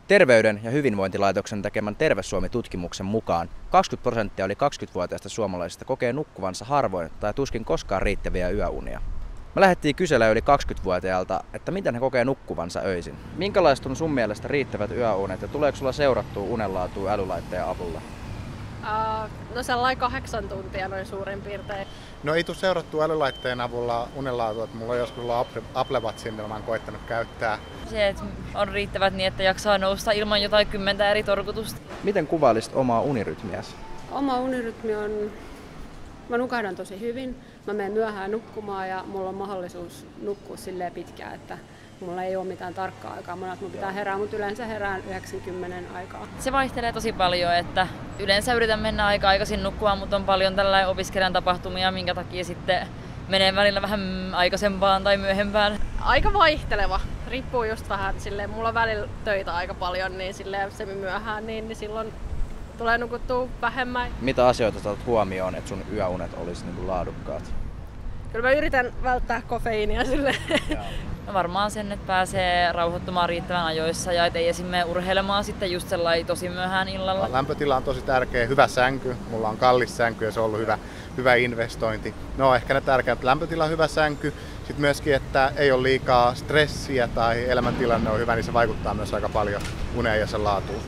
Terveyden ja hyvinvointilaitoksen tekemän Terve Suomi-tutkimuksen mukaan 20% yli 20-vuotiaista suomalaisista kokee nukkuvansa harvoin tai tuskin koskaan riittäviä yöunia. Me lähdettiin kyselemään yli 20-vuotiailta, että miten he kokee nukkuvansa öisin. Minkälaiset on sun mielestä riittävät yöunet ja tuleeko sulla seurattua unenlaatua älylaitteen avulla? No sellainen 8 tuntia noin suurin piirtein. No ei tule seurattua älylaitteen avulla unenlaatua, että mulla on joskus ollut Apple Watchin, mitä mä oon koittanut käyttää. Se, että on riittävät niin, että jaksaa nousta ilman jotain 10 eri torkutusta. Miten kuvailisit omaa unirytmiäsi? Oma unirytmi on, mä nukahdan tosi hyvin, mä menen myöhään nukkumaan ja mulla on mahdollisuus nukkua silleen pitkään, että mulla ei ole mitään tarkkaa aikaa, mun pitää herää, mutta yleensä herään 90 aikaa. Se vaihtelee tosi paljon, että yleensä yritän mennä aika aikaisin nukkumaan, mutta on paljon tällainen opiskelijan tapahtumia, minkä takia sitten menee välillä vähän aikaisempaan tai myöhempään. Aika vaihteleva, riippuu just vähän, silleen, mulla on välillä töitä aika paljon, niin silleen myöhään, niin silloin tulee nukuttua vähemmän. Mitä asioita otat huomioon, että sun yöunet olisi laadukkaat? Kyllä mä yritän välttää kofeiinia silleen. No varmaan sen, että pääsee rauhoittumaan riittävän ajoissa ja ei esim. Mene urheilemaan sitten just sellainen tosi myöhään illalla. Lämpötila on tosi tärkeä, hyvä sänky. Mulla on kallis sänky ja se on ollut hyvä investointi. No ehkä ne tärkeät, lämpötila, hyvä sänky. Sitten myöskin, että ei ole liikaa stressiä tai elämäntilanne on hyvä, niin se vaikuttaa myös aika paljon uneen ja sen laatuun.